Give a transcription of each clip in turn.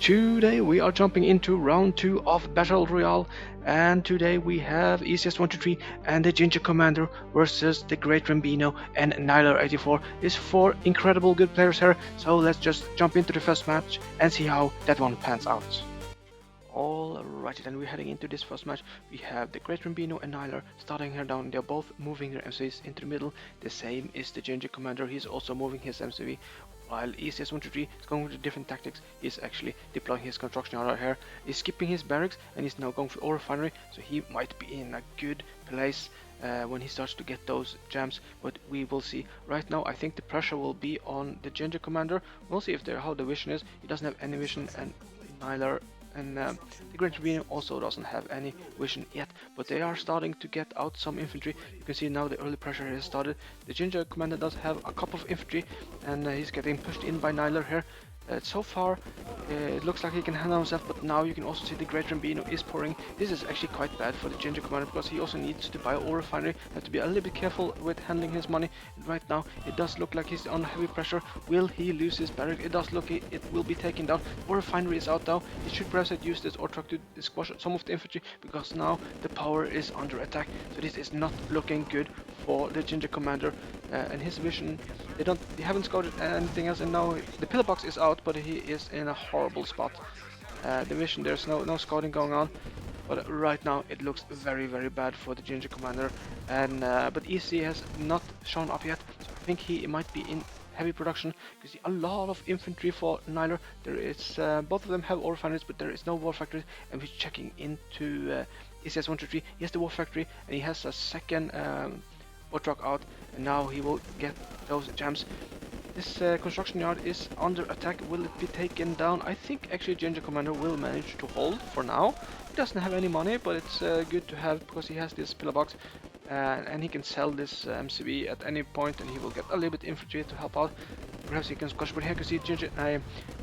Today we are jumping into round 2 of Battle Royale, and today we have Easy-as-123 and the Ginger Commander versus the TheGreatRambino and Niler84. These 4 incredible good players here, so let's just jump into the first match and see how that one pans out. Alrighty, then we're heading into this first match. We have the TheGreatRambino and Niler starting here down. They're both moving their MCVs into the middle. The same is the Ginger Commander. He's also moving his MCV. While Easy-as-123 is going with different tactics. He's actually deploying his construction yard here. He's skipping his barracks and he's now going for ore refinery. So he might be in a good place when he starts to get those gems. But we will see. Right now, I think the pressure will be on the Ginger Commander. We'll see if how the vision is. He doesn't have any vision, and Niler and the TheGreatRambino also doesn't have any vision yet, but they are starting to get out some infantry. You can see now the early pressure has started. The Ginger Commander does have a couple of infantry, and he's getting pushed in by Niler here. So far, it looks like he can handle himself, but now you can also see the TheGreatRambino is pouring. This is actually quite bad for the Ginger Commander because he also needs to buy ore refinery. Have to be a little bit careful with handling his money. And right now, it does look like he's on heavy pressure. Will he lose his barrack? It does look it will be taken down. Ore refinery is out now. He should perhaps have used this ore truck to squash some of the infantry because now the power is under attack. So this is not looking good for the Ginger Commander. And his vision, they haven't scouted anything else, and now the pillar box is out, but he is in a horrible spot. The vision, there's no scouting going on, but right now it looks very bad for the Ginger Commander. And but Easy has not shown up yet, so I think he might be in heavy production. You see a lot of infantry for Niler. There is both of them have ore refineries, but there is no war factory. And we're checking into Easy-as-123. He has the war factory, and he has a second war truck out, and now he will get those gems. This construction yard is under attack. Will it be taken down? I think actually Ginger Commander will manage to hold for now. He doesn't have any money, but it's good to have because he has this pillar box, and he can sell this MCV at any point, and he will get a little bit infantry to help out. Perhaps he can squash, but here you can see Ginger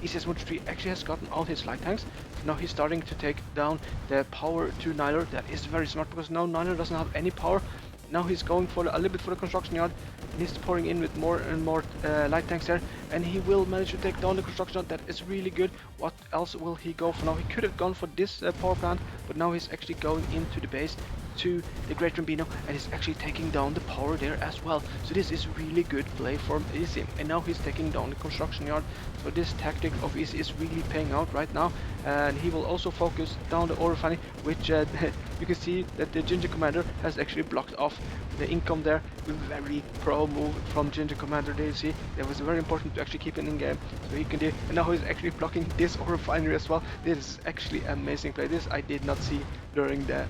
Easy-as-123 actually has gotten all his light tanks. Now he's starting to take down the power to Niler. That is very smart because now Niler doesn't have any power. Now he's going for a little bit for the construction yard. He's pouring in with more and more light tanks there, and he will manage to take down the construction yard. That is really good. What else will he go for now? He could have gone for this power plant, but now he's actually going into the base to the TheGreatRambino, and he's actually taking down the power there as well. So this is really good play from Easy, and now he's taking down the construction yard. So this tactic of Easy is really paying out right now, and he will also focus down the ore refinery, which you can see that the Ginger Commander has actually blocked off the income there. Very pro move from Ginger Commander. There you see, that was very important to actually keep it in game, so he can do. And now he's actually blocking this ore refinery as well. This is actually amazing play. This I did not see during the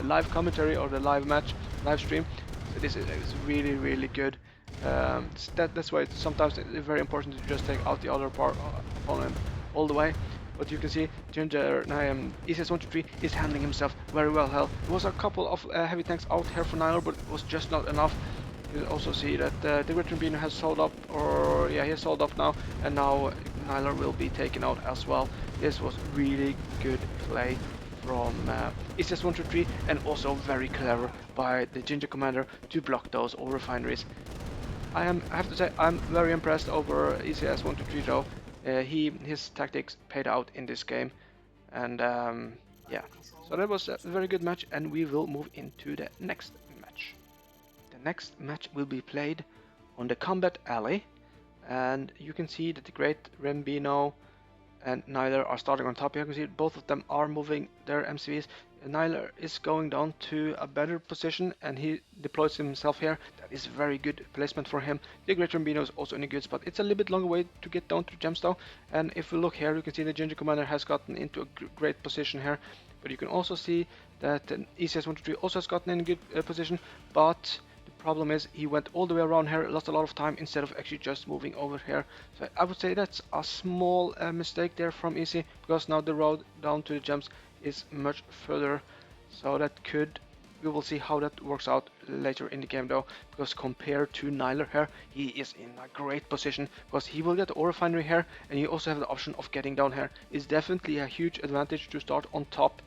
live commentary or the live stream. So this is really good. That's why sometimes it's very important to just take out the other opponent all the way. But you can see Ginger Easy-as-123 is handling himself very well. There was a couple of heavy tanks out here for Niler, but it was just not enough. You also see that the TheGreatRambino has sold up, or yeah, he has sold up now, and now Niler will be taken out as well. This was really good play from Easy-as-123, and also very clever by the Ginger Commander to block those ore refineries. I have to say, I'm very impressed over Easy-as-123 though. His tactics paid out in this game, and yeah, so that was a very good match, and we will move into the next match. The next match will be played on the combat alley, and you can see that the TheGreatRambino and Niler are starting on top. You can see both of them are moving their MCVs. Niler is going down to a better position, and he deploys himself here. That is very good placement for him. The TheGreatRambino is also in a good spot. It's a little bit longer way to get down to Gemstone, and if we look here, you can see the Ginger Commander has gotten into a great position here. But you can also see that Easy-as-123 also has gotten in a good position, but problem is he went all the way around here, lost a lot of time instead of actually just moving over here. So I would say that's a small mistake there from Easy, because now the road down to the gems is much further. So that we will see how that works out later in the game though, because compared to Niler here, he is in a great position because he will get the ore refinery here, and you also have the option of getting down here. It's definitely a huge advantage to start on top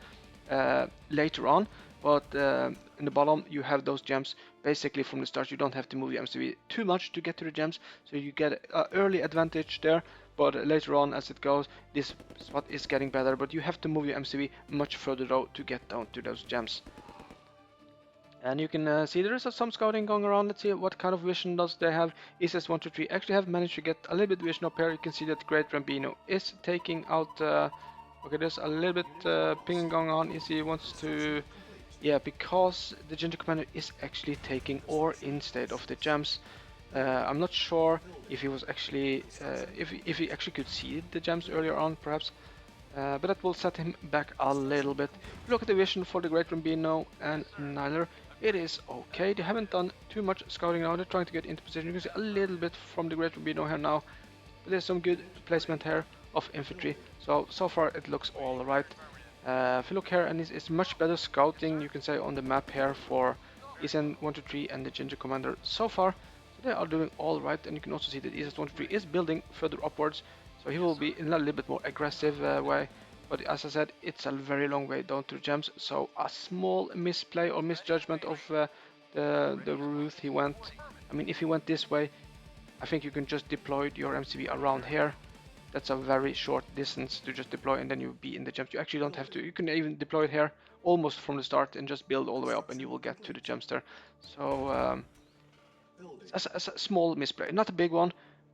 later on, but in the bottom you have those gems. Basically from the start you don't have to move your MCV too much to get to the gems, so you get an early advantage there. but later on as it goes, this spot is getting better, but you have to move your MCV much further though to get down to those gems. And you can see there is some scouting going around. Let's see what kind of vision does they have. Easy-as-123 actually have managed to get a little bit vision up here. You can see that TheGreatRambino is taking out... okay, there's a little bit pinging going on. Easy wants to... Yeah, because the TheGingerCommander is actually taking ore instead of the gems. I'm not sure if he was actually... if he actually could see the gems earlier on, perhaps. But that will set him back a little bit. Look at the vision for the TheGreatRambino and Niler. It is okay. They haven't done too much scouting now. They're trying to get into position. You can see a little bit from the TheGreatRambino here now. But there's some good placement here of infantry. So far it looks alright. If you look here, and it's much better scouting, you can say, on the map here for Easy-as-123 and the TheGingerCommander so far. So they are doing alright, and you can also see that Easy-as-123 is building further upwards. So he will be in a little bit more aggressive way. But as I said, it's a very long way down to the gems, so a small misplay or misjudgment of the route he went. I mean, if he went this way, I think you can just deploy your MCV around here. That's a very short distance to just deploy, and then you'll be in the gems. You actually don't have to. You can even deploy it here almost from the start and just build all the way up, and you will get to the gems there. So it's a small misplay, not a big one,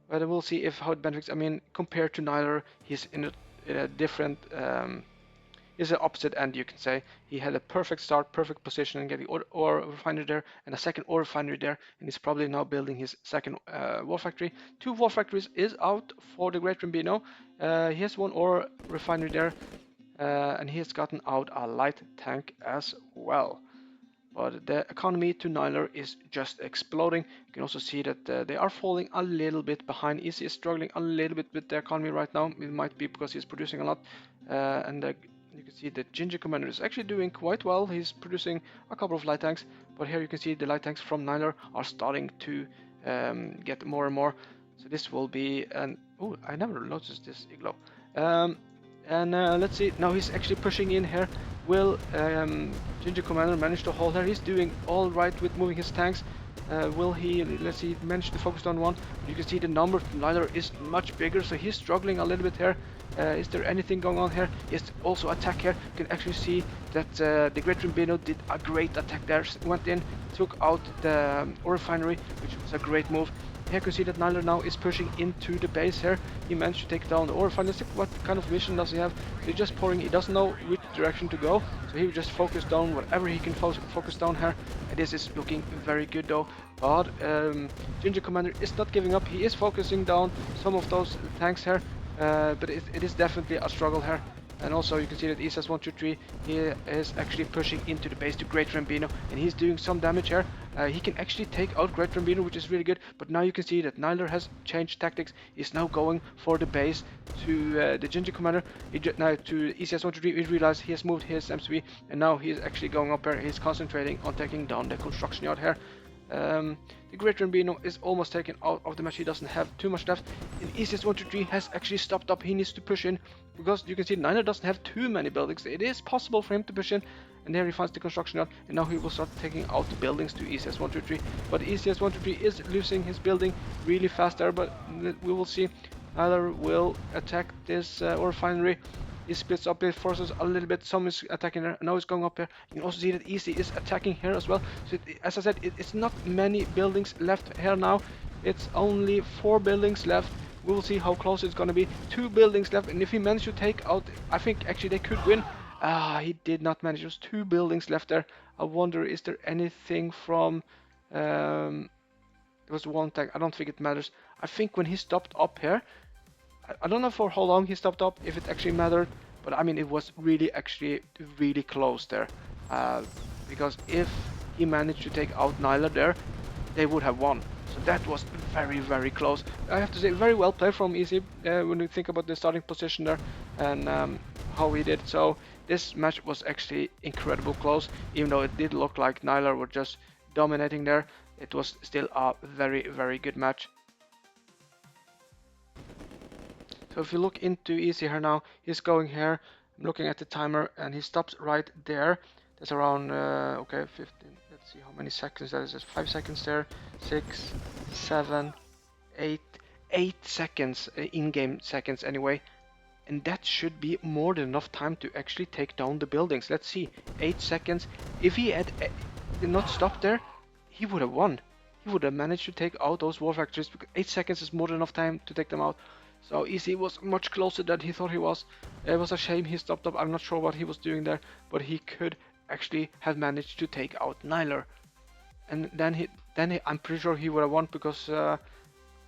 but we'll see if how it benefits. I mean, compared to Niler, he's in a different, he's the opposite end, you can say. He had a perfect start, perfect position, and getting ore refinery there, and a second ore refinery there, and he's probably now building his second war factory. 2 war factories is out for the TheGreatRambino. He has 1 ore refinery there, and he has gotten out a light tank as well. But the economy to Niler is just exploding. You can also see that they are falling a little bit behind. Easy is struggling a little bit with the economy right now. It might be because he's producing a lot. And you can see that TheGingerCommander is actually doing quite well. He's producing a couple of light tanks. But here you can see the light tanks from Niler are starting to get more and more. So this will be an... Oh, I never noticed this igloo. Let's see, now he's actually pushing in here. Will TheGingerCommander manage to hold her? He's doing all right with moving his tanks. Will he, let's see, manage to focus on one? You can see the number from Niler is much bigger, so he's struggling a little bit here. Is there anything going on here? Yes, also attack here. You can actually see that the TheGreatRambino did a great attack there. Went in, took out the ore refinery, which was a great move. Here you can see that Niler now is pushing into the base here. He managed to take down the ore refinery. What kind of vision does he have? So he's just pouring. He doesn't know which direction to go, so he will just focus down whatever he can focus down here. And this is looking very good though. But TheGingerCommander is not giving up. He is focusing down some of those tanks here, but it is definitely a struggle here. And also you can see that Easy-as-123, he is actually pushing into the base to TheGreatRambino, and he's doing some damage here. He can actually take out TheGreatRambino, which is really good, but now you can see that Niler has changed tactics. He's now going for the base to the TheGingerCommander. Now to Easy-as-123, he realized he has moved his MCV, and now he's actually going up here. He's concentrating on taking down the construction yard here. The TheGreatRambino is almost taken out of the match. He doesn't have too much left. And Easy-as-123 has actually stopped up. He needs to push in because you can see Niler doesn't have too many buildings. It is possible for him to push in, and there he finds the construction yard, and now he will start taking out the buildings to Easy-as-123. But Easy-as-123 is losing his building really fast there, but we will see. Niler will attack this ore refinery. He splits up his forces a little bit. Some is attacking there, and now he's going up here. You can also see that Easy is attacking here as well. So as I said, it's not many buildings left here now. It's only 4 buildings left. We will see how close it's going to be. 2 buildings left, and if he managed to take out, I think actually they could win. He did not manage. There's 2 buildings left there. I wonder, is there anything from... there was 1 tank. I don't think it matters. I think when he stopped up here, I don't know for how long he stopped up, if it actually mattered, but I mean it was really really close there, because if he managed to take out Niler there, they would have won. So that was very close. I have to say, very well played from Easy when you think about the starting position there and how he did. So this match was actually incredible close, even though it did look like Niler were just dominating there. It was still a very good match. So if you look into Easy here now, he's going here. I'm looking at the timer, and he stops right there. That's around, okay, 15. Let's see how many seconds that is. There's 5 seconds there. 6, 7, 8. 8 seconds, in-game seconds anyway, and that should be more than enough time to actually take down the buildings. Let's see, 8 seconds. If he had did not stop there, he would have won. He would have managed to take out those war factories, because 8 seconds is more than enough time to take them out. So Easy was much closer than he thought he was. It was a shame he stopped up. I'm not sure what he was doing there, but he could actually have managed to take out Niler. And I'm pretty sure he would have won, because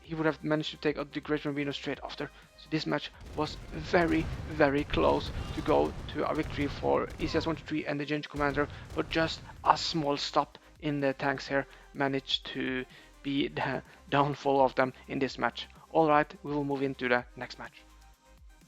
he would have managed to take out TheGreatRambino straight after. So this match was very, very close to go to a victory for Easy-as-123 and the TheGingerCommander, but just a small stop in the tanks here managed to be the downfall of them in this match. Alright, we will move into the next match.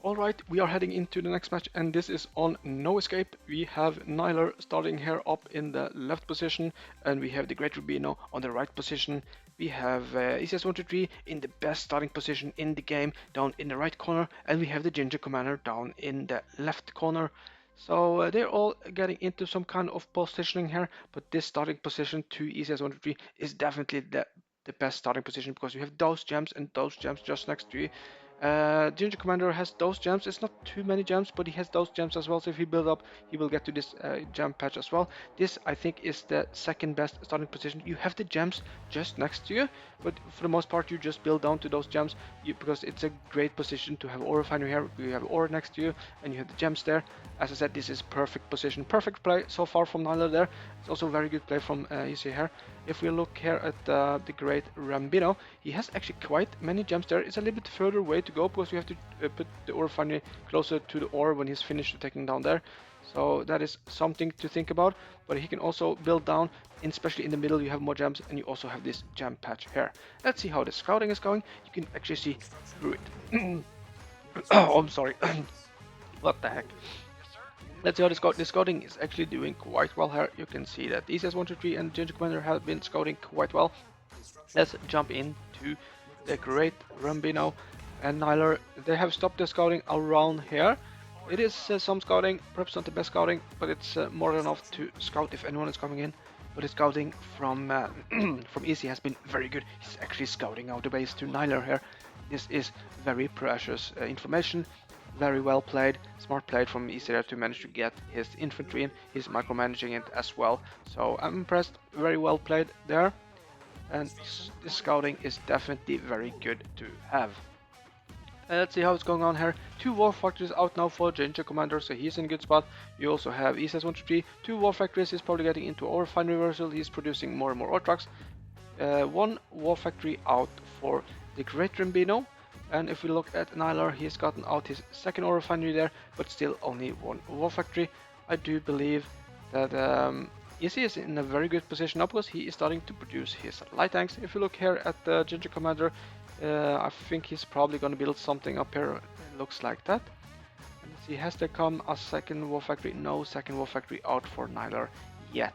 Alright, we are heading into the next match, and this is on No Escape. We have Niler starting here up in the left position, and we have the TheGreatRambino on the right position. We have Easy-as-123 in the best starting position in the game, down in the right corner, and we have the TheGingerCommander down in the left corner. So they're all getting into some kind of positioning here, but this starting position to Easy-as-123 is definitely the best starting position, because you have those gems and those gems just next to you. TheGingerCommander has those gems. It's not too many gems, but he has those gems as well. So if he build up, he will get to this gem patch as well. This, I think, is the second best starting position. You have the gems just next to you, but for the most part, you just build down to those gems, because it's a great position to have ore refinery here. You have ore next to you, and you have the gems there. As I said, this is perfect position, perfect play so far from Niler there. It's also very good play from Easy here. If we look here at the TheGreatRambino, he has actually quite many gems there. It's a little bit further way to go, because you have to put the ore refinery closer to the ore when he's finished taking down there. So that is something to think about. But he can also build down, especially in the middle you have more gems, and you also have this gem patch here. Let's see how the scouting is going. You can actually see through it. Oh, I'm sorry. What the heck? Let's see how the scouting is actually doing quite well here. You can see that Easy-as-123 and TheGingerCommander have been scouting quite well. Let's jump into the TheGreatRambino and Niler. They have stopped the scouting around here. It is some scouting, perhaps not the best scouting, but it's more than enough to scout if anyone is coming in. But the scouting from from Easy has been very good. He's actually scouting out the base to Niler here. This is very precious information. Very well played, smart played from Easy there to manage to get his infantry in. He's micromanaging it as well. So I'm impressed, very well played there. And this scouting is definitely very good to have. Let's see how it's going on here. 2 war factories out now for TheGingerCommander, so he's in a good spot. You also have Easy-as-123, 2 war factories. He's probably getting into ore refinery reversal. He's producing more and more ore trucks. 1 war factory out for the TheGreatRambino. And if we look at Niler, he's gotten out his second ore refinery there, but still only 1 war factory. I do believe that Easy is in a very good position now, because he is starting to produce his light tanks. If you look here at the TheGingerCommander, I think he's probably going to build something up here. It looks like that. And let's see, has there come a second war factory? No second war factory out for Niler yet.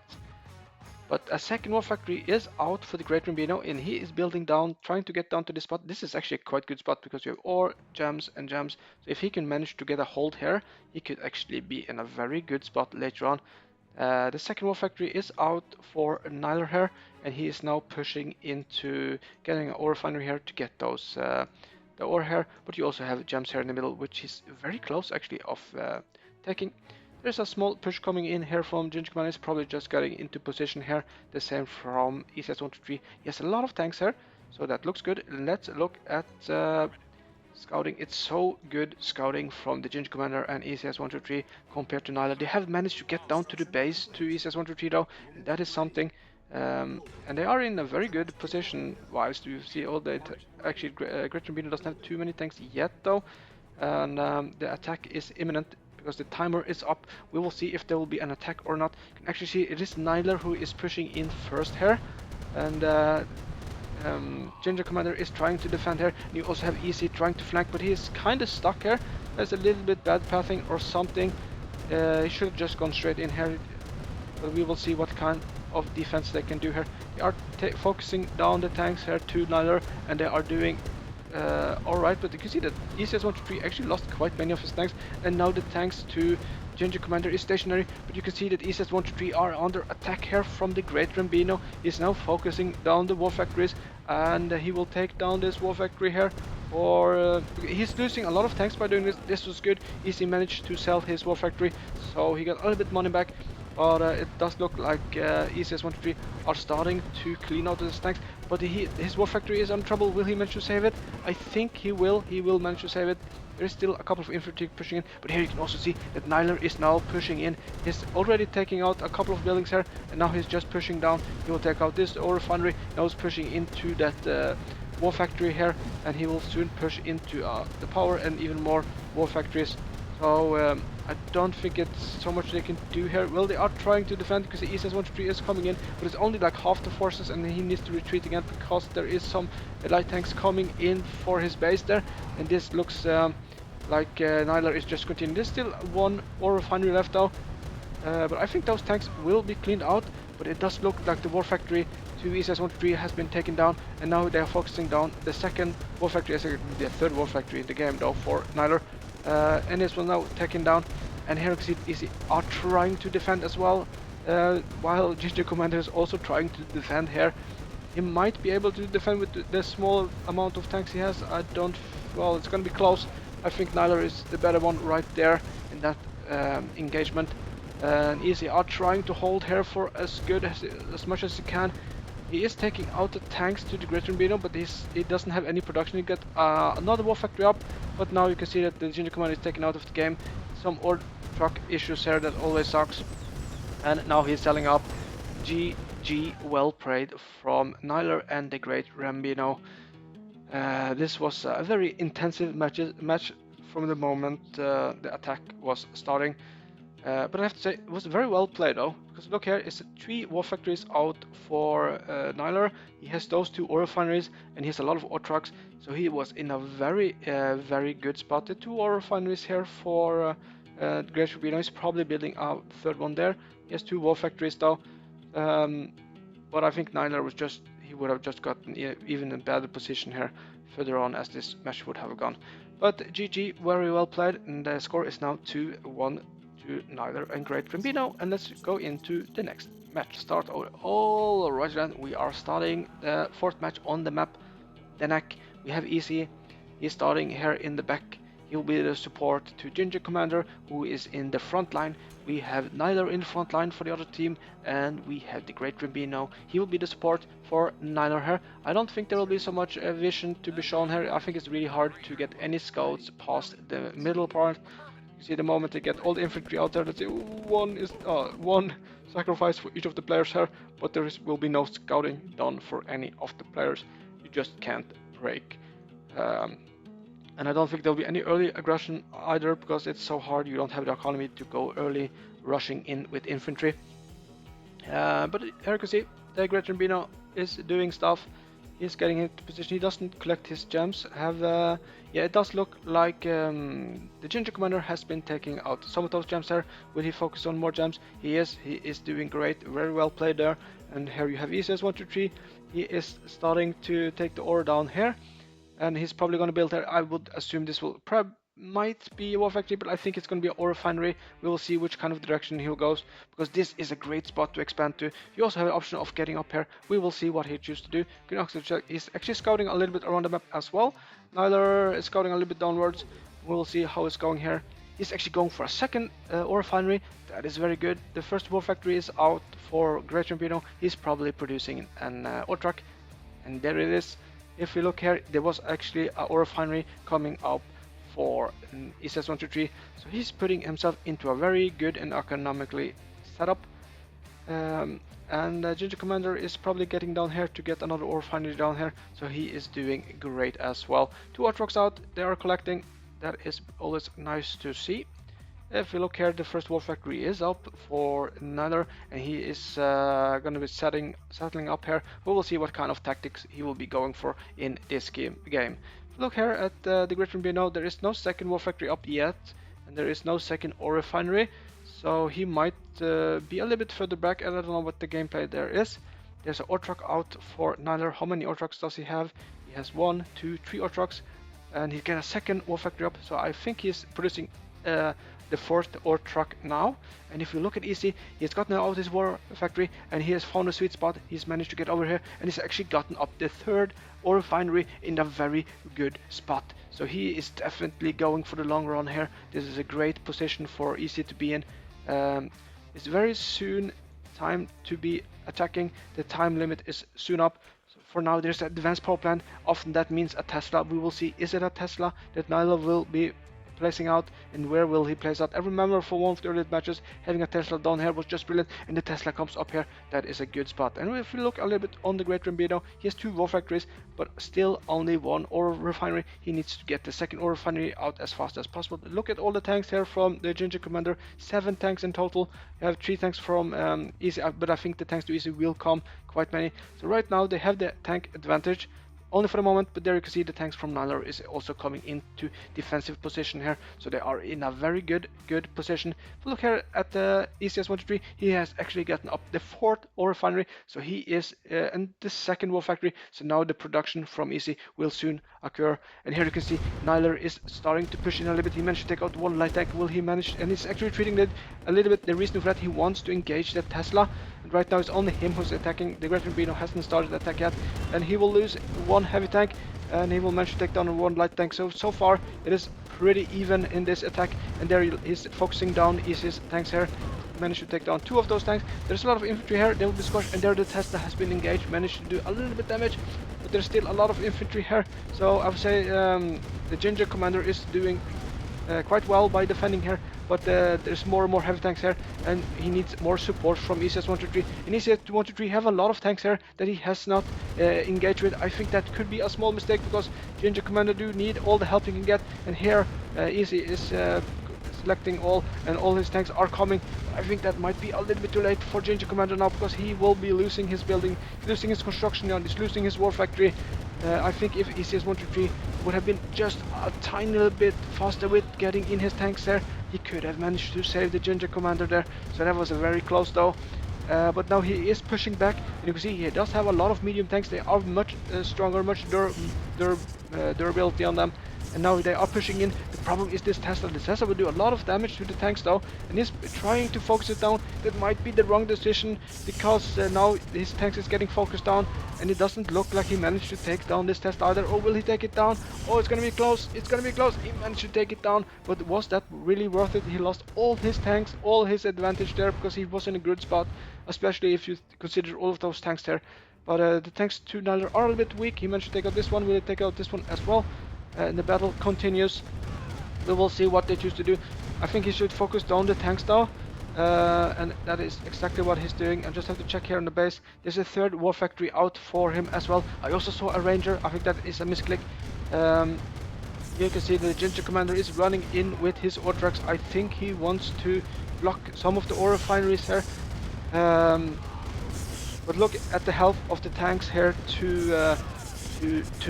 But a second war factory is out for the TheGreatRambino, and he is building down, trying to get down to this spot. This is actually a quite good spot, because you have ore, gems, and gems. So if he can manage to get a hold here, he could actually be in a very good spot later on. The second war factory is out for Niler here, and he is now pushing into getting an ore refinery here to get those the ore here. But you also have gems here in the middle, which is very close actually of taking. There's a small push coming in here from TheGingerCommander. Is probably just getting into position here. The same from Easy-as-123. He has a lot of tanks here, so that looks good. Let's look at scouting. It's so good scouting from the TheGingerCommander and Easy-as-123 compared to Niler. They have managed to get down to the base to Easy-as-123 though, and that is something. And they are in a very good position. Wise, you see all that. Actually, TheGreatRambino doesn't have too many tanks yet though, and the attack is imminent, because the timer is up. We will see if there will be an attack or not. You can actually see it is Niler who is pushing in first here, and TheGingerCommander is trying to defend here. You also have Easy trying to flank, but he is kind of stuck here. There's a little bit bad pathing or something. He should have just gone straight in here, but we will see what kind of defense they can do here. They are focusing down the tanks here to Niler, and they are doing alright, but you can see that Easy-as-123 actually lost quite many of his tanks, and now the tanks to TheGingerCommander is stationary, but you can see that Easy-as-123 are under attack here from the TheGreatRambino. He's now focusing down the war factories, and he will take down this war factory here. Or he's losing a lot of tanks by doing this. This was good. Easy managed to sell his war factory, so he got a little bit money back. But it does look like Easy-as-123 are starting to clean out his tanks. But his war factory is in trouble. Will he manage to save it? I think he will. He will manage to save it. There is still a couple of infantry pushing in, but here you can also see that Niler is now pushing in. He's already taking out a couple of buildings here, and now he's just pushing down. He will take out this ore refinery. Now he's pushing into that war factory here, and he will soon push into the power and even more war factories. So I don't think it's so much they can do here. Well, they are trying to defend because the Easy-as-123 is coming in, but it's only like half the forces, and he needs to retreat again because there is some light tanks coming in for his base there, and this looks like Niler is just continuing. There's still one ore refinery left though, but I think those tanks will be cleaned out, but it does look like the war factory to Easy-as-123 has been taken down, and now they are focusing down the second war factory, the third war factory in the game though for Niler. And this will now taken down, and here you can see Easy are trying to defend as well, while TheGingerCommander is also trying to defend here. He might be able to defend with the small amount of tanks he has. Well, it's gonna be close. I think Niler is the better one right there in that engagement. And Easy are trying to hold here for as much as he can. He is taking out the tanks to the TheGreatRambino, but he doesn't have any production. He got another war factory up, but now you can see that the TheGingerCommander is taken out of the game. Some ore truck issues here that always sucks. And now he's selling up. GG, well played from Niler and the TheGreatRambino. This was a very intensive match from the moment the attack was starting. But I have to say, it was very well played though, because look here, it's 3 war factories out for Niler. He has those 2 ore refineries, and he has a lot of ore trucks, so he was in a very, very good spot. The 2 ore refineries here for TheGreatRambino. He's probably building a third one there. He has 2 war factories though, but I think Niler he would have just gotten even a better position here further on as this match would have gone. But GG, very well played, and the score is now 2-1 to Niler and TheGreatRambino, and let's go into the next match. Alright then, we are starting the 4th match on the map, Denak. We have Easy, he's starting here in the back. He'll be the support to TheGingerCommander, who is in the front line. We have Niler in the front line for the other team, and we have the TheGreatRambino. He will be the support for Niler here. I don't think there will be so much vision to be shown here. I think it's really hard to get any scouts past the middle part. You see the moment they get all the infantry out there, let's say one sacrifice for each of the players here, but will be no scouting done for any of the players. You just can't break. And I don't think there'll be any early aggression either, because it's so hard. You don't have the economy to go early rushing in with infantry. But here you can see the TheGreatRambino is doing stuff. He's getting into position. He doesn't collect his gems. Yeah, it does look like the TheGingerCommander has been taking out some of those gems there. Will he focus on more gems? He is doing great. Very well played there. And here you have Easy-as-123. He is starting to take the ore down here, and he's probably going to build there. I would assume this might be a war factory, but I think it's going to be an ore refinery. We will see which kind of direction he goes, because this is a great spot to expand to. You also have the option of getting up here. We will see what he chooses to do. You can also check. He's actually scouting a little bit around the map as well. Niler is scouting a little bit downwards. We will see how it's going here. He's actually going for a second ore refinery. That is very good. The first war factory is out for TheGreatRambino. He's probably producing an ore truck, and there it is. If we look here, there was actually an ore refinery coming up for Easy-as-123, so he's putting himself into a very good and economically setup. And TheGingerCommander is probably getting down here to get another ore refinery down here, so he is doing great as well. 2 ore trucks out, they are collecting. That is always nice to see. If we look here, the first war factory is up for Niler, and he is going to be settling up here. We will see what kind of tactics he will be going for in this game. Look here at the TheGreatRambino. There is no second war factory up yet, and there is no second ore refinery, so he might be a little bit further back, and I don't know what the gameplay there is. There's an ore truck out for Niler. How many ore trucks does he have? He has 1, 2, 3 ore trucks, and he get a second ore factory up. So I think he's producing the fourth ore truck now. And if you look at Easy, he's gotten out of his ore factory and he has found a sweet spot. He's managed to get over here and he's actually gotten up the third ore refinery in a very good spot. So he is definitely going for the long run here. This is a great position for Easy to be in. It's very soon time to be attacking. The time limit is soon up. So for now, there's an advanced power plant. Often that means a Tesla. We will see, is it a Tesla that Niler will be placing out, and where will he place out? I remember for one of the earlier matches, having a Tesla down here was just brilliant, and the Tesla comes up here. That is a good spot. And if we look a little bit on the TheGreatRambino, he has 2 war factories, but still only 1 ore refinery. He needs to get the second ore refinery out as fast as possible. Look at all the tanks here from the TheGingerCommander. 7 tanks in total. You have 3 tanks from Easy, but I think the tanks to Easy will come quite many. So right now they have the tank advantage. Only for the moment, but there you can see the tanks from Niler is also coming into defensive position here, so they are in a very good position. If we look here at the Easy-as-123, he has actually gotten up the 4th ore refinery, so he is in the 2nd war factory. So now the production from Easy will soon occur, and here you can see Niler is starting to push in a little bit. He managed to take out 1 light tank. Will he manage? And he's actually treating it a little bit. The reason for that, he wants to engage the Tesla. And right now it's only him who's attacking. The TheGreatRambino hasn't started the attack yet, and he will lose 1 heavy tank, and he will manage to take down 1 light tank. So far it is pretty even in this attack, and there he's focusing down Easy's tanks here. Managed to take down 2 of those tanks. There's a lot of infantry here. They will be squashed, and there the Tesla has been engaged, managed to do a little bit damage, but there's still a lot of infantry here. So I would say the TheGingerCommander is doing quite well by defending here, but there's more and more heavy tanks here, and he needs more support from Easy-as-123. And Easy-as-123 have a lot of tanks here that he has not engaged with. I think that could be a small mistake, because TheGingerCommander do need all the help he can get, and here Easy is selecting all, and all his tanks are coming. I think that might be a little bit too late for TheGingerCommander now, because he will be losing his building, losing his construction, and he's losing his war factory. I think if Easy-as-123 would have been just a tiny little bit faster with getting in his tanks there, he could have managed to save the TheGingerCommander there. So that was a very close though. But now he is pushing back, and you can see he does have a lot of medium tanks. They are much stronger, much durability on them, and now they are pushing in. The problem is this Tesla. The Tesla will do a lot of damage to the tanks though, and he's trying to focus it down. That might be the wrong decision, because now his tanks is getting focused down, and it doesn't look like he managed to take down this Tesla either. Or will he take it down? Oh, it's gonna be close. It's gonna be close. He managed to take it down, but was that really worth it? He lost all his tanks, all his advantage there, because he was in a good spot, especially if you consider all of those tanks there. But the tanks to Niler are a little bit weak. He managed to take out this one. Will he take out this one as well? And the battle continues. We will see what they choose to do. I think he should focus down the tanks though, and that is exactly what he's doing. I just have to check here on the base. There's a 3rd war factory out for him as well. I also saw a ranger. I think that is a misclick. You can see the TheGingerCommander is running in with his ore trucks. I think he wants to block some of the ore refineries here. But look at the health of the tanks here to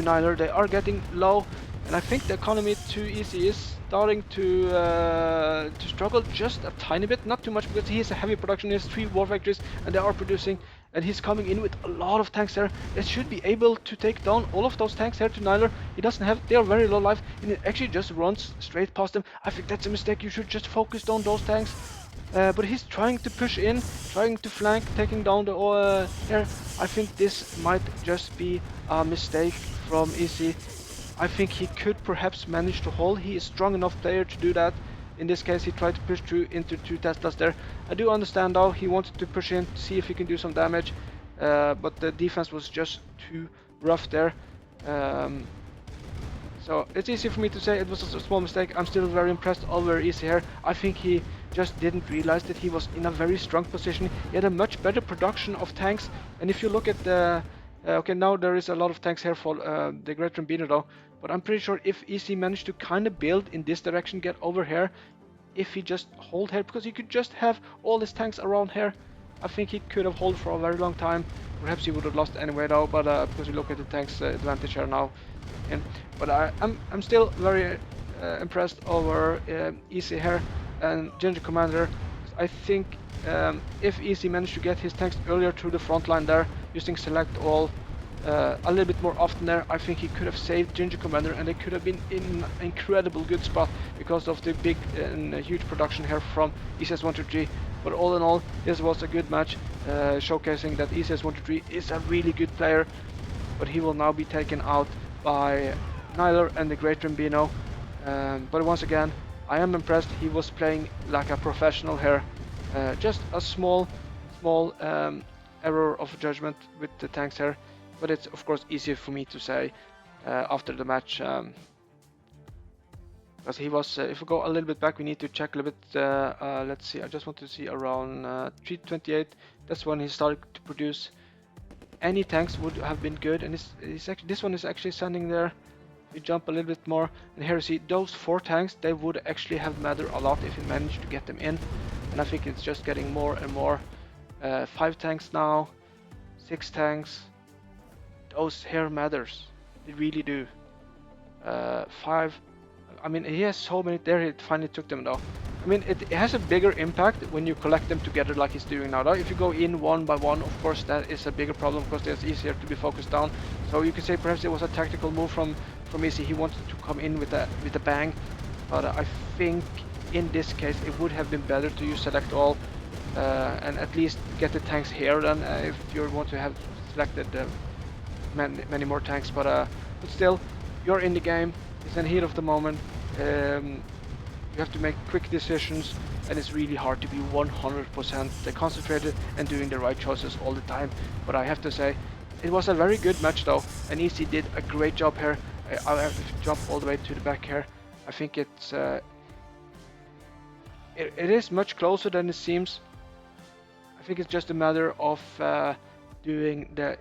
Niler. They are getting low, and I think the economy to Easy is starting to struggle just a tiny bit, not too much, because he has a heavy production. He has 3 war factories, and they are producing, and he's coming in with a lot of tanks there. It should be able to take down all of those tanks here to Niler. He doesn't have, they are very low life, and it actually just runs straight past them. I think that's a mistake. You should just focus on those tanks. But he's trying to push in, trying to flank, taking down the here. I think this might just be a mistake from Easy. I think he could perhaps manage to hold. He is strong enough player to do that. In this case, he tried to push through into 2 Teslas there. I do understand though, he wanted to push in to see if he can do some damage, but the defense was just too rough there. So it's easy for me to say it was a small mistake. I'm still very impressed over Easy here. I think he just didn't realize that he was in a very strong position. He had a much better production of tanks, and if you look at the okay, now there is a lot of tanks here for the TheGreatRambino though, but I'm pretty sure if Easy managed to kind of build in this direction, get over here, if he just hold here, because he could just have all his tanks around here, I think he could have held for a very long time. Perhaps he would have lost anyway though, but because we look at the tanks advantage here now. But I'm still very impressed over Easy here and TheGingerCommander. I think if Easy managed to get his tanks earlier to the front line there, using select all, a little bit more often there, I think he could have saved TheGingerCommander, and they could have been in an incredible good spot because of the big and huge production here from Easy-as-123. But all in all, this was a good match, showcasing that Easy-as-123 is a really good player, but he will now be taken out by Niler and TheGreatRambino. But once again, I am impressed. He was playing like a professional here. Just a small error of judgment with the tanks here, but it's of course easier for me to say after the match. Because he was, if we go a little bit back, we need to check a little bit. Let's see, I just want to see around 328. That's when he started to produce. Any tanks would have been good, and this one is actually standing there. We jump a little bit more, and here you see those 4 tanks. They would actually have mattered a lot if he managed to get them in, and I think it's just getting more and more. 5 tanks now, 6 tanks. Those here matters. They really do. 5. I mean, he has so many there. He finally took them though. I mean, it has a bigger impact when you collect them together like he's doing now. Though, if you go in one by one, of course, that is a bigger problem because it's easier to be focused down. So you could say perhaps it was a tactical move from Easy. He wanted to come in with a bang, but I think in this case it would have been better to use select all and at least get the tanks here. Then if you want to have selected many more tanks, but still, you're in the game. It's in the heat of the moment. You have to make quick decisions, and it's really hard to be 100% concentrated and doing the right choices all the time. But I have to say, it was a very good match though, and Easy did a great job here. I'll have to jump all the way to the back here. I think it is much closer than it seems. I think it's just a matter of doing the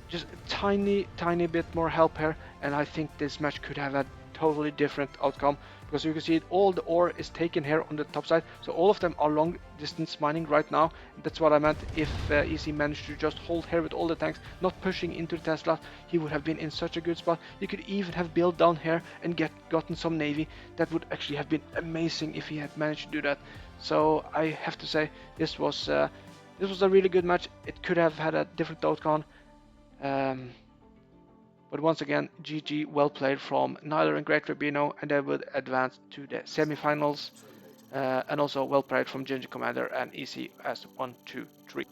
just a tiny bit more help here, and I think this match could have a totally different outcome, because you can see it, all the ore is taken here on the top side, so all of them are long distance mining right now. That's what I meant. If Easy managed to just hold here with all the tanks, not pushing into the Tesla, he would have been in such a good spot. You could even have built down here and gotten some navy. That would actually have been amazing if he had managed to do that. So I have to say, this was a really good match. It could have had a different outcome. But once again, GG, well played from Niler and TheGreatRambino, and they would advance to the semi-finals. And also well played from TheGingerCommander and Easy as 1, 2, 3.